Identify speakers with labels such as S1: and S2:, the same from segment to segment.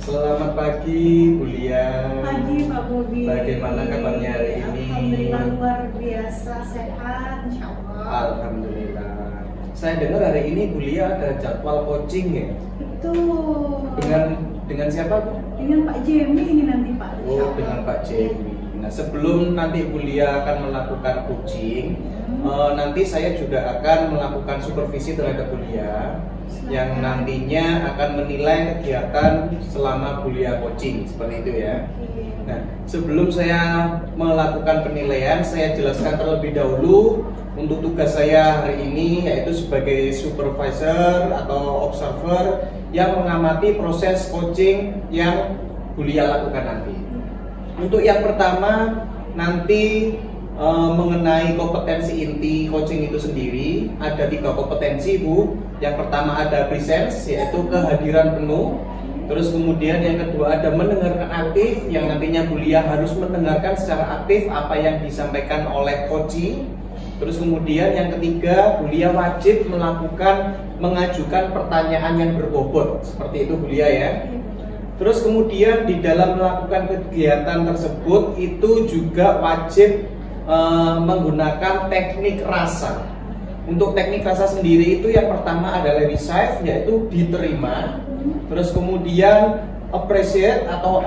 S1: Selamat pagi, Bu Lia.
S2: Pagi, Pak Bobi.
S1: Bagaimana kabarnya hari ini?
S2: Alhamdulillah luar biasa, sehat, insya Allah.
S1: Alhamdulillah. Saya dengar hari ini Bu Lia ada jadwal coaching ya?
S2: Betul.
S1: Dengan siapa, Bu?
S2: Dengan Pak Jemi ini nanti, Pak.
S1: Oh, dengan Pak Jemi. Nah, sebelum nanti Bu Lia akan melakukan coaching, nanti saya juga akan melakukan supervisi terhadap Bu Lia yang nantinya akan menilai kegiatan selama Bu Lia coaching, seperti itu ya. Nah, sebelum saya melakukan penilaian, saya jelaskan terlebih dahulu untuk tugas saya hari ini, yaitu sebagai supervisor atau observer yang mengamati proses coaching yang Bu Lia lakukan nanti. Untuk yang pertama, nanti mengenai kompetensi inti coaching itu sendiri, ada 3 kompetensi, Bu. Yang pertama ada presence, yaitu kehadiran penuh. Terus kemudian yang kedua ada mendengarkan aktif, yang nantinya Bu Lia harus mendengarkan secara aktif apa yang disampaikan oleh coaching. Terus kemudian yang ketiga, Bu Lia wajib mengajukan pertanyaan yang berbobot, seperti itu Bu Lia ya. Terus kemudian di dalam melakukan kegiatan tersebut itu juga wajib menggunakan teknik rasa. Untuk teknik rasa sendiri itu yang pertama adalah receive, yaitu diterima. Terus kemudian appreciate atau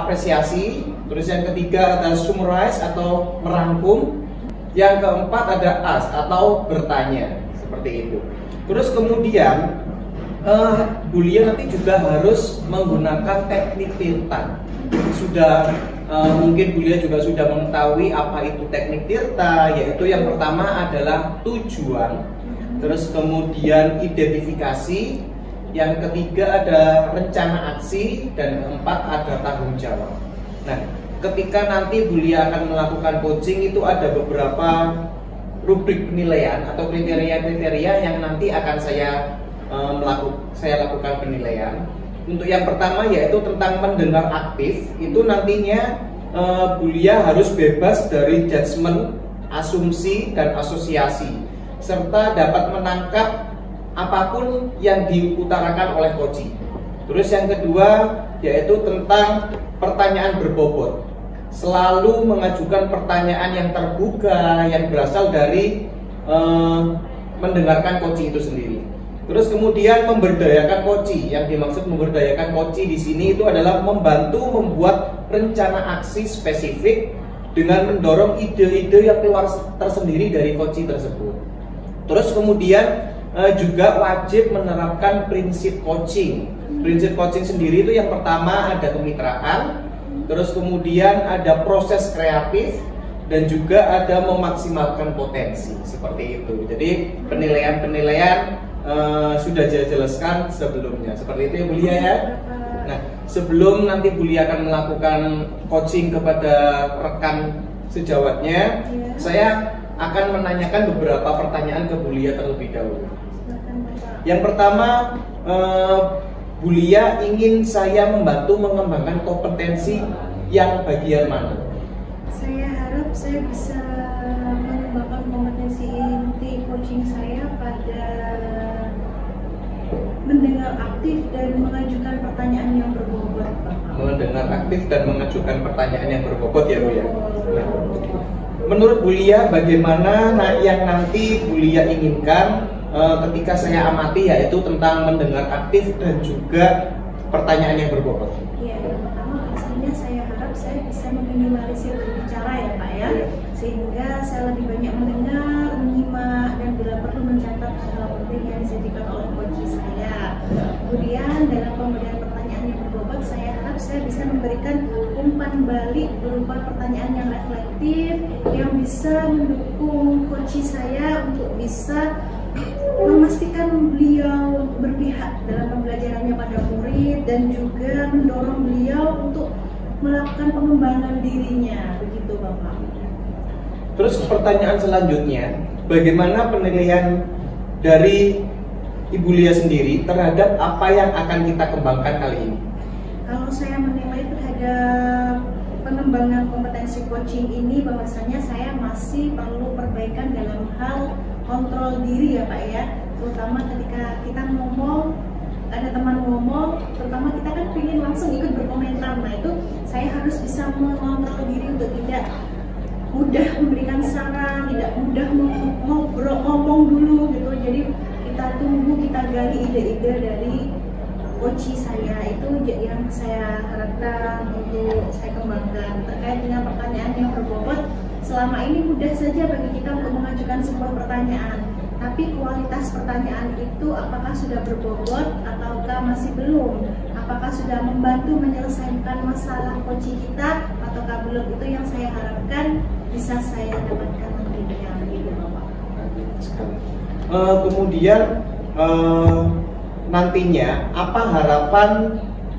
S1: apresiasi. Terus yang ketiga ada summarize atau merangkum. Yang keempat ada ask atau bertanya, seperti itu. Terus kemudian Bu Lia nanti juga harus menggunakan teknik tirta. Mungkin Bu Lia juga sudah mengetahui apa itu teknik tirta, yaitu yang pertama adalah tujuan, terus kemudian identifikasi, yang ketiga ada rencana aksi, dan keempat ada tanggung jawab. Nah, ketika nanti Bu Lia akan melakukan coaching itu ada beberapa rubrik penilaian atau kriteria-kriteria yang nanti akan saya lakukan penilaian. Untuk yang pertama yaitu tentang mendengar aktif, itu nantinya Bu Lia harus bebas dari judgement, asumsi, dan asosiasi, serta dapat menangkap apapun yang diutarakan oleh coaching. Terus yang kedua yaitu tentang pertanyaan berbobot, selalu mengajukan pertanyaan yang terbuka yang berasal dari mendengarkan coaching itu sendiri. Terus kemudian memberdayakan coaching. Yang dimaksud memberdayakan coaching di sini itu adalah membantu membuat rencana aksi spesifik dengan mendorong ide-ide yang keluar tersendiri dari coaching tersebut. Terus kemudian juga wajib menerapkan prinsip coaching. Prinsip coaching sendiri itu yang pertama ada kemitraan, terus kemudian ada proses kreatif, dan juga ada memaksimalkan potensi, seperti itu. Jadi penilaian sudah saya jelaskan sebelumnya, seperti itu ya Bu Lia ya. Nah, sebelum nanti Bu Lia akan melakukan coaching kepada rekan sejawatnya, saya akan menanyakan beberapa pertanyaan ke Bu Lia terlebih dahulu. Yang pertama, Bu Lia ingin saya membantu mengembangkan kompetensi yang bagian mana?
S2: Saya harap saya bisa mengembangkan kompetensi inti coaching saya pada mendengar aktif dan mengajukan pertanyaan yang berbobot.
S1: Mendengar aktif dan mengajukan pertanyaan yang berbobot ya Bu ya. Nah, menurut Bu Lia bagaimana yang nanti Bu Lia inginkan ketika saya amati, yaitu tentang mendengar aktif dan juga pertanyaan yang berbobot?
S2: Ya, yang pertama pastinya saya harap saya bisa meminimalisir berbicara ya Pak ya, sehingga saya lebih banyak mendengar, menyimak, dan bila perlu mencatat hal penting yang disajikan oleh coach saya. Kemudian dalam pemberian pertanyaan yang berbobot, saya harap saya bisa memberikan umpan balik berupa pertanyaan yang reflektif yang bisa mendukung coach saya untuk bisa memastikan beliau berpihak dalam pembelajarannya pada murid dan juga mendorong beliau untuk melakukan pengembangan dirinya, begitu Bapak.
S1: Terus pertanyaan selanjutnya, bagaimana penilaian dari Ibu Lia sendiri terhadap apa yang akan kita kembangkan kali ini?
S2: Kalau saya menilai terhadap pengembangan kompetensi coaching ini, bahwasanya saya masih perlu perbaikan dalam hal kontrol diri ya Pak ya, terutama ketika kita ngomong, ada teman ngomong, terutama kita kan ingin langsung ikut berkomentar. Nah itu saya harus bisa mengontrol diri untuk tidak mudah memberikan saran, tidak mudah ngomong dulu gitu. Jadi kita tunggu, kita gali ide-ide dari coach saya. Itu yang saya harapkan untuk saya kembangkan. Terkait dengan pertanyaan yang berbobot, selama ini mudah saja bagi kita untuk mengajukan sebuah pertanyaan, tapi kualitas pertanyaan itu apakah sudah berbobot ataukah masih belum, apakah sudah membantu menyelesaikan masalah coach kita ataukah belum, itu yang saya harapkan bisa saya dapatkan nantinya gitu Bapak.
S1: Kemudian nantinya apa harapan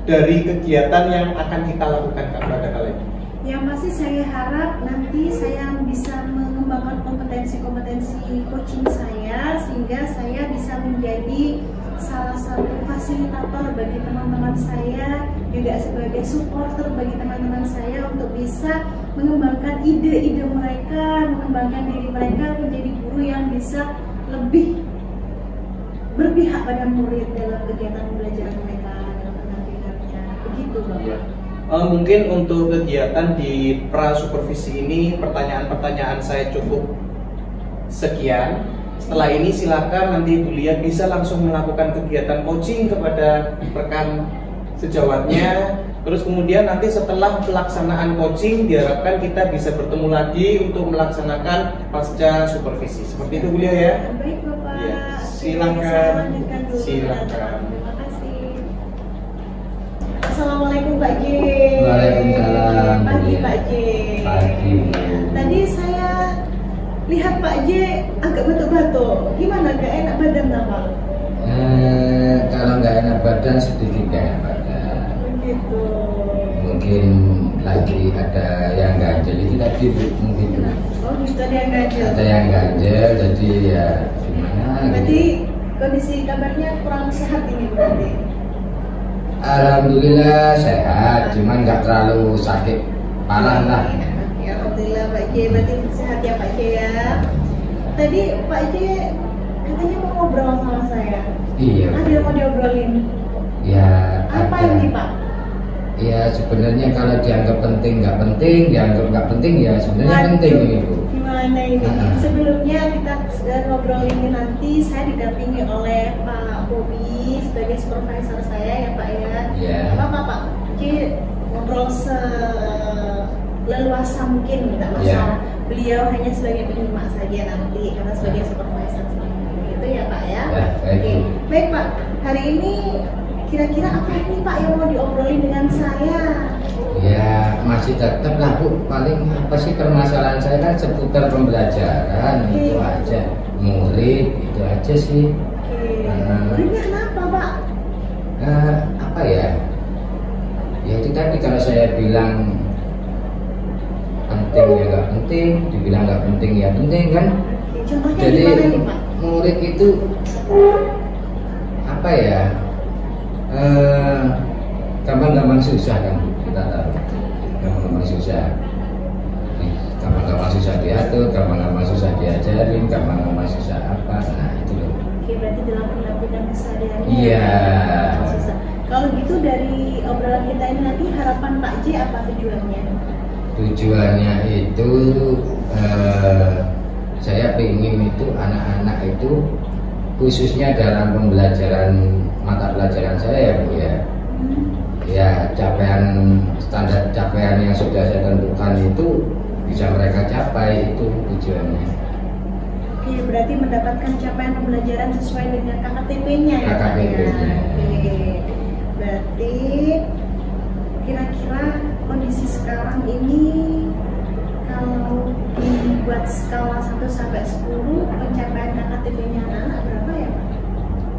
S1: dari kegiatan yang akan kita lakukan kepada kalian?
S2: Yang pasti saya harap nanti saya bisa mengembangkan kompetensi-kompetensi coaching saya sehingga saya bisa menjadi salah satu fasilitator bagi teman-teman saya, juga sebagai supporter bagi teman-teman saya untuk bisa mengembangkan ide-ide mereka, mengembangkan diri mereka menjadi guru yang bisa lebih berpihak pada murid dalam kegiatan pembelajaran mereka dalam pendidikannya. Begitu Bapak.
S1: Mungkin untuk kegiatan di pra supervisi ini pertanyaan-pertanyaan saya cukup sekian. Setelah ini silakan nanti Bu Lia bisa langsung melakukan kegiatan coaching kepada rekan sejawatnya. Terus kemudian nanti setelah pelaksanaan coaching diharapkan kita bisa bertemu lagi untuk melaksanakan pasca supervisi. Seperti itu Bu Lia ya.
S2: Baik Bapak.
S1: Ya, silakan.
S2: Silakan. Terima kasih. Assalamualaikum Pak J.
S3: Waalaikumsalam.
S2: Pagi Pak J.
S3: Pagi.
S2: Tadi saya lihat Pak J agak batuk-batuk. Gimana? Gak enak badan Pak?
S3: Kalau nggak enak badan sedikit nggak enak badan.
S2: Begitu.
S3: Mungkin lagi ada yang ganjel itu tadi Bu, mungkin.
S2: Oh gitu, ada yang ganjel.
S3: Ada yang ganjel, jadi ya gimana?
S2: Berarti
S3: Gitu.
S2: kondisi kabarnya kurang sehat ini berarti.
S3: Alhamdulillah sehat, cuman nggak terlalu sakit parah lah.
S2: Ya, alhamdulillah Pak J, berarti sehat ya Pak J ya. Tadi Pak J katanya mau ngobrol sama saya.
S3: Iya.
S2: Ada yang mau diobrolin?
S3: Ya.
S2: Apa
S3: ada.
S2: ini Pak?
S3: Ya sebenarnya kalau dianggap penting nggak penting, dianggap nggak penting ya sebenarnya penting ini Bu.
S2: Gimana ini? Sebelumnya kita ngobrol ini nanti saya didampingi oleh Pak Bobi sebagai supervisor saya ya Pak ya.
S3: Iya.
S2: Apa Pak? Jadi ngobrol seleluasa mungkin tidak masalah. Beliau hanya sebagai penyimak saja nanti karena sebagai supervisor itu ya Pak ya.
S3: Ya, baik.
S2: Oke. Baik Pak. Hari ini kira-kira apa ini Pak yang mau diobrolin dengan saya?
S3: Ya masih tetap lah Bu, paling apa sih permasalahan saya kan seputar pembelajaran.
S2: Oke.
S3: Itu aja, murid itu aja sih.
S2: Oke. Muridnya kenapa Pak?
S3: Apa ya? Ya itu tadi kalau saya bilang penting ya nggak penting, dibilang nggak penting ya penting kan.
S2: Oke. Contohnya
S3: Jadi
S2: gimana nih Pak?
S3: murid itu apa ya? Gampang-gampang susah kan kita tahu, gampang-gampang susah, gampang-gampang susah diatur, gampang-gampang susah diajarin, gampang-gampang susah apa, nah itu loh.
S2: Oke, berarti dalam pendampingan kesehariannya.
S3: Iya.
S2: Susah. Kalau gitu dari obrolan kita ini nanti harapan Pak J apa tujuannya?
S3: Tujuannya itu saya ingin itu anak-anak itu khususnya dalam pembelajaran mata pelajaran saya ya Bu ya. Ya standar capaian yang sudah saya tentukan itu bisa mereka capai, itu tujuannya.
S2: Oke, berarti mendapatkan capaian pembelajaran sesuai dengan KKTP-nya ya Pak ya.
S3: KKTP-nya.
S2: Oke. Berarti kira-kira kondisi sekarang ini kalau dibuat skala 1 sampai 10 pencapaian KKTP-nya anak-anak berapa ya Pak?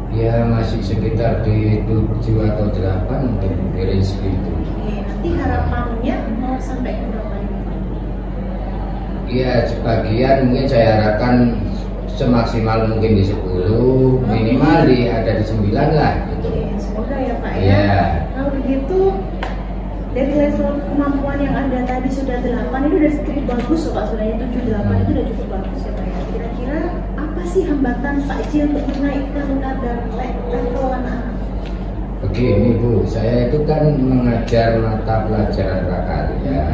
S3: Ya masih sekitar di 7 atau 8 untuk range gitu.
S2: Oke, nanti harapannya mau sampai ke berapa ini Pak?
S3: Ya sebagian mungkin saya harapkan semaksimal mungkin di 10, minimal ada di 9 lah gitu.
S2: Oke, semoga ya Pak ya.
S3: Iya.
S2: Kalau begitu dari level kemampuan yang ada tadi sudah 8 itu udah cukup bagus loh Pak, sebenarnya 7-8 itu udah cukup bagus ya Pak ya. Kira-kira apa sih hambatan Pak J untuk menaikkan kadar level anak-anak?
S3: Gini Bu, saya itu kan mengajar mata pelajaran prakarya.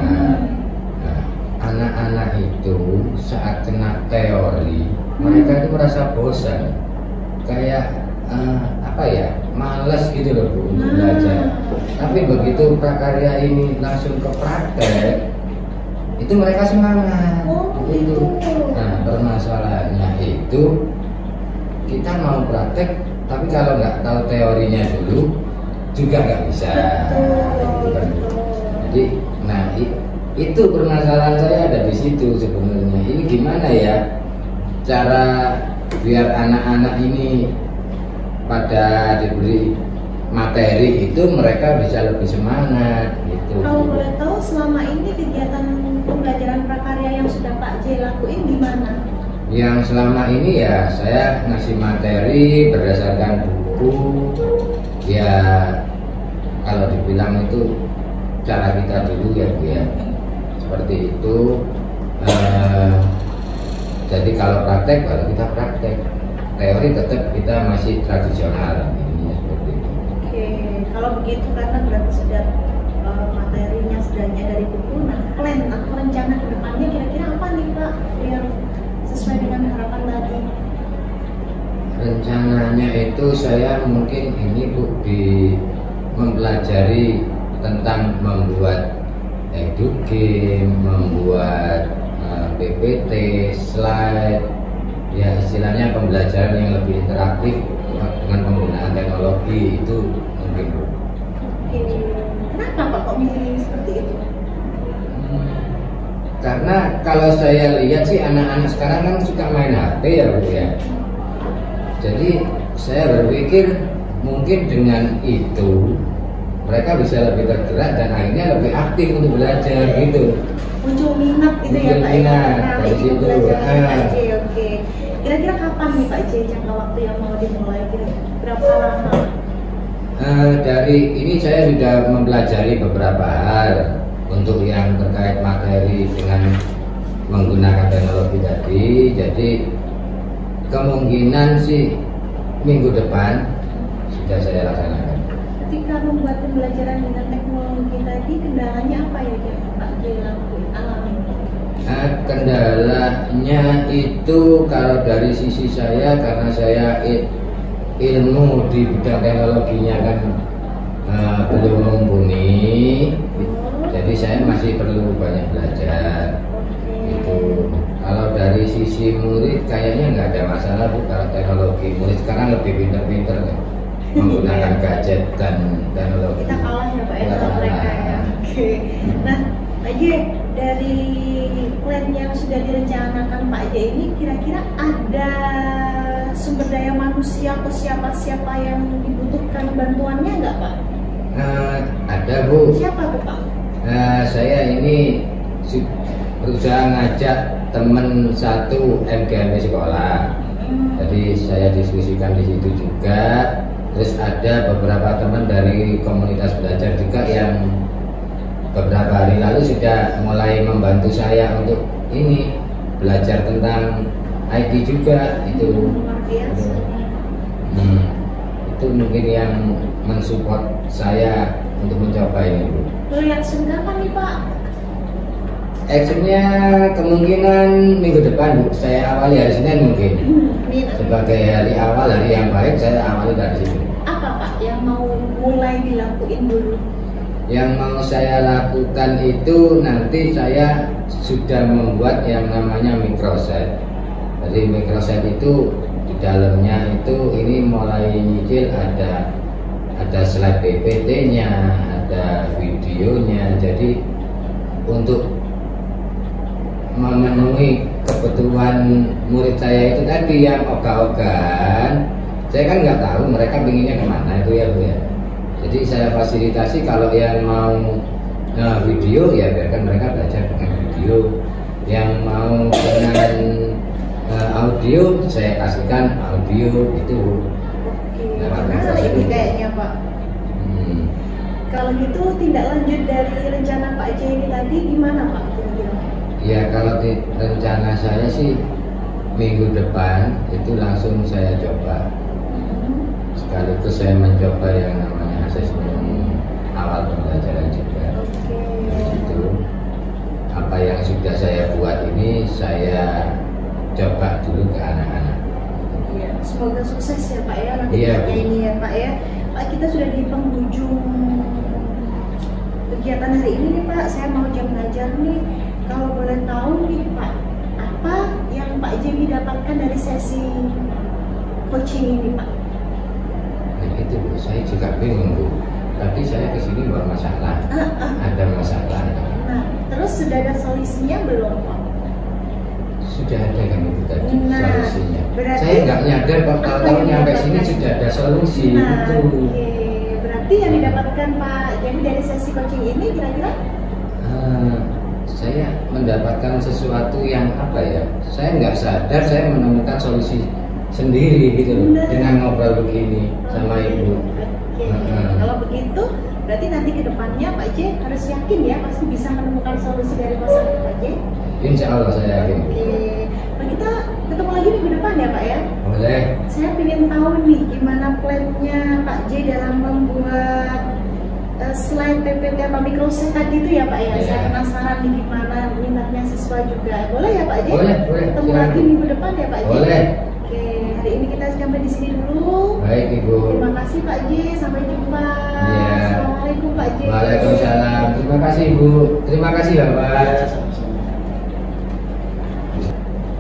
S3: Nah, anak-anak itu saat kena teori, mereka itu merasa bosan, kayak apa ya, malas gitu loh Bu untuk belajar. Tapi begitu prakarya ini langsung ke praktek, itu mereka semangat. Itu. Nah, permasalahannya itu kita mau praktek, tapi kalau nggak tahu teorinya dulu juga nggak bisa. Jadi, nah itu permasalahan saya ada di situ sebenarnya. Ini gimana ya cara biar anak-anak ini pada diberi materi itu mereka bisa lebih semangat gitu.
S2: Kalau boleh tahu selama ini kegiatan pembelajaran prakarya yang sudah Pak J lakuin gimana?
S3: Yang selama ini ya saya ngasih materi berdasarkan buku. Ya kalau dibilang itu cara kita dulu ya Bu ya, seperti itu. Jadi kalau praktek baru kita praktek, teori tetap kita masih tradisional.
S2: Oke, kalau begitu karena berarti sudah materinya sudahnya dari buku, nah plan atau rencana ke depannya kira-kira apa nih Pak biar sesuai dengan harapan tadi?
S3: Rencananya itu saya mungkin ini Bu mempelajari tentang membuat game, membuat PPT, slide, ya istilahnya pembelajaran yang lebih interaktif dengan penggunaan teknologi itu mungkin.
S2: Oke, kenapa Pak kok milih seperti itu?
S3: Karena kalau saya lihat sih anak-anak sekarang kan suka main HP ya Bu ya. Jadi saya berpikir mungkin dengan itu mereka bisa lebih tergerak dan akhirnya lebih aktif untuk belajar gitu.
S2: Muncul minat gitu ya Pak.
S3: Minat dari situ.
S2: Oke. Kira-kira kapan nih Pak J jangka waktu yang mau dimulai? Berapa lama?
S3: Dari ini saya sudah mempelajari beberapa hal untuk yang terkait materi dengan menggunakan teknologi tadi. Jadi kemungkinan sih minggu depan sudah saya laksanakan.
S2: Ketika membuat pembelajaran dengan teknologi tadi, kendalanya apa ya Pak J alami?
S3: Kendalanya itu kalau dari sisi saya, karena saya ilmu di bidang teknologinya kan belum mumpuni, jadi saya masih perlu banyak belajar. Itu kalau dari sisi murid kayaknya nggak ada masalah Bu, kalau teknologi murid sekarang lebih pinter-pinter menggunakan gadget dan teknologi.
S2: Kita kalah ya Pak ya sama mereka ya. Oke. Nah Pak J, dari plan yang sudah direncanakan Pak J ini kira-kira ada sumber daya manusia atau siapa-siapa yang dibutuhkan bantuannya nggak Pak?
S3: Ada Bu.
S2: Siapa tuh Pak?
S3: Saya ini berusaha ngajak teman satu MGMP sekolah. Jadi saya diskusikan di situ juga. Terus ada beberapa teman dari komunitas belajar juga yang beberapa hari lalu sudah mulai membantu saya untuk ini belajar tentang IT juga itu. Itu mungkin yang mensupport saya untuk mencoba ini Bu.
S2: Action kapan nih Pak?
S3: Actionnya kemungkinan minggu depan Bu. Saya awali hari Senin mungkin. Sebagai hari awal, hari yang baik saya awali dari situ.
S2: Apa Pak yang mau mulai dilakuin dulu?
S3: Yang mau saya lakukan itu nanti saya sudah membuat yang namanya microset. Jadi microset itu di dalamnya itu ini mulai nyicil ada slide PPT-nya, ada videonya. Jadi untuk memenuhi kebutuhan murid saya itu tadi yang ogah-ogahan, saya kan nggak tahu mereka pinginnya kemana itu ya Bu ya. Jadi saya fasilitasi kalau yang mau video ya biarkan mereka belajar dengan video, yang mau dengan audio saya kasihkan audio itu.
S2: Menarik ini kayaknya Pak. Kalau gitu tindak lanjut dari rencana Pak J ini tadi gimana Pak?
S3: Ya kalau di rencana saya sih minggu depan itu langsung saya coba. Sekaligus saya mencoba yang namanya asesmen awal pembelajaran juga. Itu apa yang sudah saya buat ini saya coba dulu ke anak-anak.
S2: Iya, semoga sukses ya Pak ya nanti ini ya Pak ya. Pak, kita sudah di penghujung kegiatan hari ini nih Pak. Saya mau jam belajar nih. Kalau boleh tahu nih Pak, apa yang Pak Jemi dapatkan dari sesi coaching ini Pak?
S3: Nah, itu Bu, saya juga bingung Bu. Tadi saya kesini bawa masalah, ada masalah.
S2: Nah, terus sudah ada solusinya belum Pak?
S3: Sudah ada kan itu tadi solusinya.
S2: Berarti,
S3: saya nggak nyadar kok kalau nyampe sini sudah ada solusi. Itu.
S2: Berarti yang didapatkan Pak Jemi dari sesi coaching ini kira-kira?
S3: Saya mendapatkan sesuatu yang apa ya? Saya nggak sadar saya menemukan solusi sendiri gitu loh dengan ngobrol begini sama Ibu.
S2: Kalau begitu, berarti nanti ke depannya Pak J harus yakin ya pasti bisa menemukan solusi dari masalah Pak J.
S3: Insya Allah saya yakin.
S2: Nah, kita ketemu lagi minggu depan ya Pak ya.
S3: Boleh.
S2: Saya ingin tahu nih gimana plannya Pak J dalam membuat slide PPT apa microset tadi itu ya Pak ya. Saya penasaran nih gimana minatnya siswa juga. Boleh ya Pak J?
S3: Boleh.
S2: Ketemu lagi minggu depan ya Pak J.
S3: Boleh.
S2: Oke, hari ini kita sampai di sini dulu.
S3: Baik Ibu.
S2: Terima kasih Pak J, sampai jumpa.
S3: Ya.
S2: Assalamualaikum Pak J.
S3: Waalaikumsalam. Terima kasih Ibu. Terima kasih Bapak.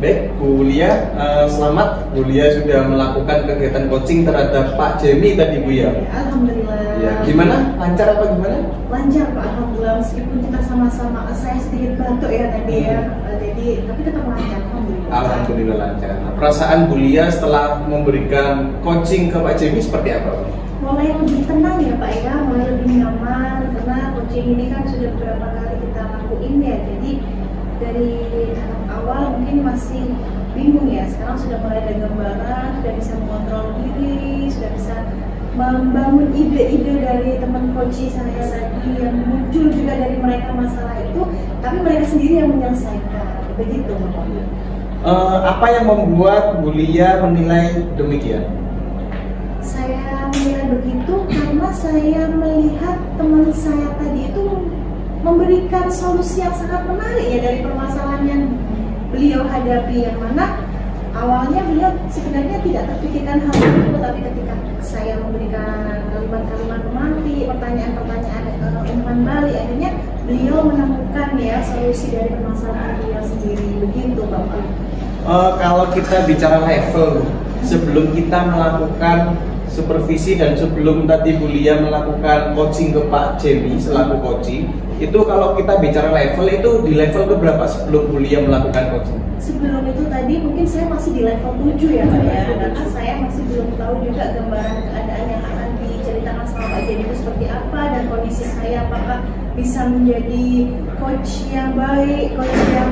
S1: Baik, Bu Lia, selamat. Bu Lia sudah melakukan kegiatan coaching terhadap Pak Jemi tadi Bu ya.
S2: Alhamdulillah.
S1: Ya, gimana? Lancar apa gimana?
S2: Lancar Pak, alhamdulillah. Meskipun kita sama-sama, saya sedikit batuk ya tadi ya. Jadi, tapi tetap lancar. Alhamdulillah.
S1: Alhamdulillah lancar. Nah, perasaan Bu Lia setelah memberikan coaching ke Pak Jemi seperti apa?
S2: Mulai lebih tenang ya Pak ya, mulai lebih nyaman karena coaching ini kan sudah beberapa kali kita lakuin ya. Jadi dari awal mungkin masih bingung ya, sekarang sudah mulai ada gambaran, sudah bisa mengontrol diri, sudah bisa membangun ide-ide dari teman coaching saya tadi yang muncul juga dari mereka masalah itu, tapi mereka sendiri yang menyelesaikan. Begitu Bapak.
S1: Apa yang membuat Bu Lia menilai demikian?
S2: Saya menilai begitu karena saya melihat teman saya tadi itu memberikan solusi yang sangat menarik ya dari permasalahan yang beliau hadapi, yang mana awalnya beliau sebenarnya tidak terpikirkan hal itu, tapi ketika saya memberikan kalimat-kalimat pemantik, pertanyaan-pertanyaan umpan balik, akhirnya beliau menemukan ya solusi dari permasalahan beliau sendiri. Begitu Bapak.
S1: Kalau kita bicara level, sebelum kita melakukan supervisi dan sebelum tadi Bu Lia melakukan coaching ke Pak Jemi selaku coaching, itu kalau kita bicara level itu di level keberapa sebelum Bu Lia melakukan coaching?
S2: Sebelum itu tadi mungkin saya masih di level 7 ya Pak ya, karena saya masih belum tahu juga gambaran keadaan yang akan diceritakan sama Pak Jemi itu seperti apa dan kondisi saya apakah bisa menjadi coach yang baik, coach yang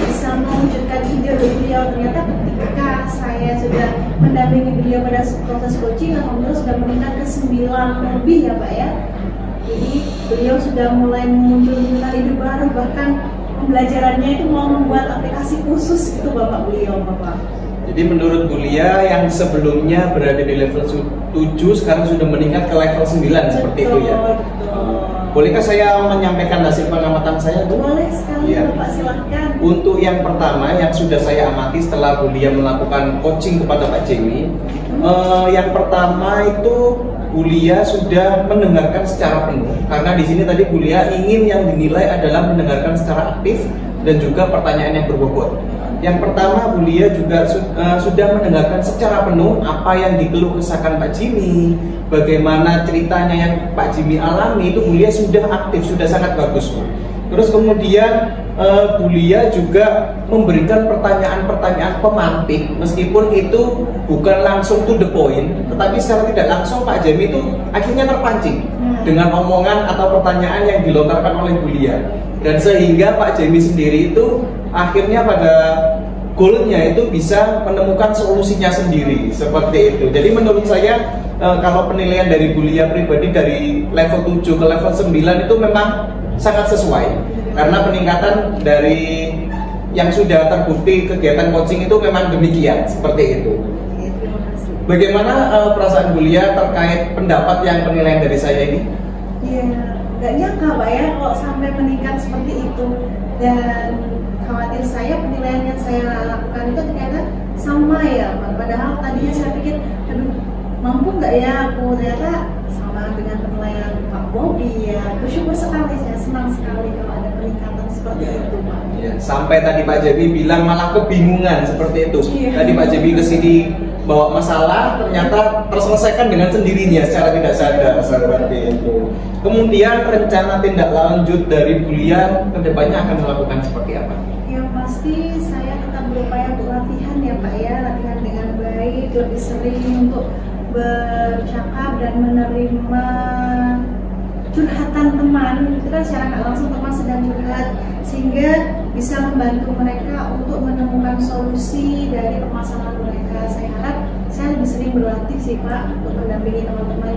S2: bisa mewujudkan ide beliau. Ternyata ketika saya sudah mendampingi beliau pada proses coaching, alhamdulillah sudah meningkat ke 9 lebih ya Pak ya. Jadi beliau sudah mulai memunculkan ide baru, bahkan pembelajarannya itu mau membuat aplikasi khusus itu Bapak beliau Bapak.
S1: Jadi menurut Bu Lia yang sebelumnya berada di level 7 sekarang sudah meningkat ke level 9 seperti itu ya. Bolehkah saya menyampaikan hasil pengamatan saya?
S2: Boleh sekali ya. Bapak, silahkan.
S1: Untuk yang pertama yang sudah saya amati setelah Bu Lia melakukan coaching kepada Pak Jemi, yang pertama itu Bu Lia sudah mendengarkan secara penuh, karena di sini tadi Bu Lia ingin yang dinilai adalah mendengarkan secara aktif dan juga pertanyaan yang berbobot. Yang pertama, Bu Lia juga sudah mendengarkan secara penuh apa yang dikeluh kesahkan Pak Jemi, bagaimana ceritanya yang Pak Jemi alami, itu Bu Lia sudah aktif, sudah sangat bagus. Terus kemudian Bu Lia juga memberikan pertanyaan-pertanyaan pemantik, meskipun itu bukan langsung to the point, tetapi secara tidak langsung Pak Jemi itu akhirnya terpancing dengan omongan atau pertanyaan yang dilontarkan oleh Bu Lia, dan sehingga Pak Jemi sendiri itu akhirnya pada goalnya itu bisa menemukan solusinya sendiri seperti itu. Jadi menurut saya kalau penilaian dari Bu Lia pribadi dari level 7 ke level 9 itu memang sangat sesuai, karena peningkatan dari yang sudah terbukti kegiatan coaching itu memang demikian seperti itu.
S2: Terima kasih.
S1: bagaimana perasaan Bu Lia terkait pendapat yang penilaian dari saya ini?
S2: Ya, nggak nyangka Pak ya kalau sampai meningkat seperti itu, dan khawatir saya penilaian yang saya lakukan itu ternyata sama ya Pak. Padahal tadinya saya pikir, aduh mampu nggak ya aku, ternyata sama dengan penilaian Pak Bobi ya. Bersyukur sekali, saya senang sekali kalau ada peningkatan seperti itu Pak.
S1: Ya, sampai tadi Pak Jabi bilang malah kebingungan seperti itu. Tadi Pak Jabi kesini bawa masalah, ternyata terselesaikan dengan sendirinya secara tidak sadar seperti itu. Kemudian rencana tindak lanjut dari Bu Lia kedepannya akan melakukan seperti apa?
S2: Yang pasti saya tetap berupaya untuk latihan ya Pak ya, latihan dengan baik, lebih sering untuk bercakap dan menerima curhatan teman. Itu kan secara nggak langsung teman sedang curhat, sehingga bisa membantu mereka untuk menemukan solusi dari permasalahan mereka. Saya harap saya lebih sering berlatih sih Pak untuk mendampingi teman-teman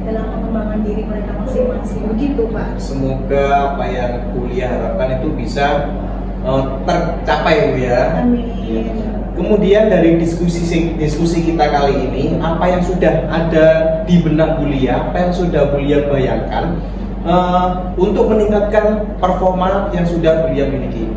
S2: dalam pengembangan diri mereka masing-masing. Begitu Pak.
S1: Semoga apa yang Bu Lia harapkan itu bisa tercapai Bu ya.
S2: Amin.
S1: Kemudian dari diskusi kita kali ini, apa yang sudah ada di benak Bu Lia, apa yang sudah Bu Lia bayangkan untuk meningkatkan performa yang sudah Bu Lia miliki?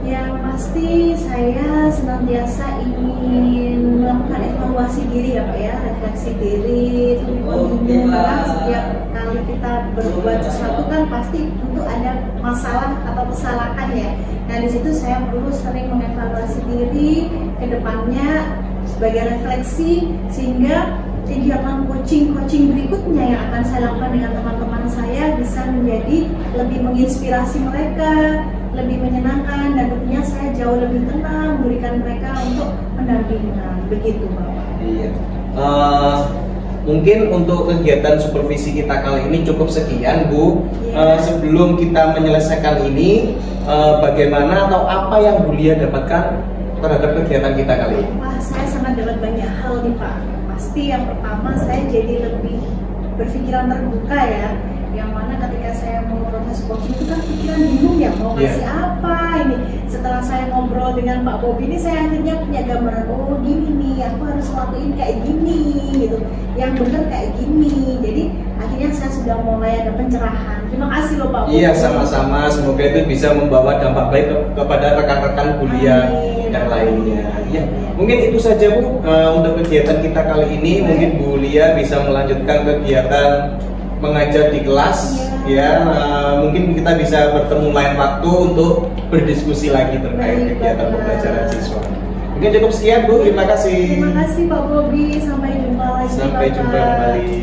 S2: Yang pasti saya senantiasa ingin melakukan evaluasi diri ya Pak ya, refleksi diri itu penting. Karena setiap kali kita berbuat sesuatu kan pasti tentu ada masalah atau kesalahan ya. Nah di situ saya perlu sering mengevaluasi diri ke depannya sebagai refleksi, sehingga kegiatan coaching berikutnya yang akan saya lakukan dengan teman-teman saya bisa menjadi lebih menginspirasi mereka, lebih menyenangkan, dan tentunya saya jauh lebih tenang memberikan mereka untuk pendampingan. Begitu Bapak.
S1: Iya. Mungkin untuk kegiatan supervisi kita kali ini cukup sekian Bu. Sebelum kita menyelesaikan ini, bagaimana atau apa yang Bu Lia dapatkan terhadap kegiatan kita kali ini?
S2: Wah, saya sangat dapat banyak hal nih Pak. Pasti yang pertama saya jadi lebih berpikiran terbuka ya. Yang mana ketika saya mau proses coaching itu kan pikiran bingung ya, mau kasih apa ini. Setelah saya ngobrol dengan Pak Bobi ini, saya akhirnya punya gambaran, oh gini nih, aku harus lakuin kayak gini gitu, yang bener kayak gini. Jadi akhirnya saya sudah mulai ada pencerahan. Terima kasih loh Pak Bobi.
S1: Iya, sama-sama. Semoga itu bisa membawa dampak baik kepada rekan-rekan Bu Lia yang lainnya. Ya, mungkin itu saja Bu untuk kegiatan kita kali ini. Mungkin Bu Lia bisa melanjutkan kegiatan mengajar di kelas mungkin kita bisa bertemu lain waktu untuk berdiskusi lagi terkait kegiatan pembelajaran siswa. Mungkin cukup sekian Bu, terima kasih.
S2: Terima kasih Pak Bobi, sampai jumpa lagi.
S1: Sampai jumpa kembali.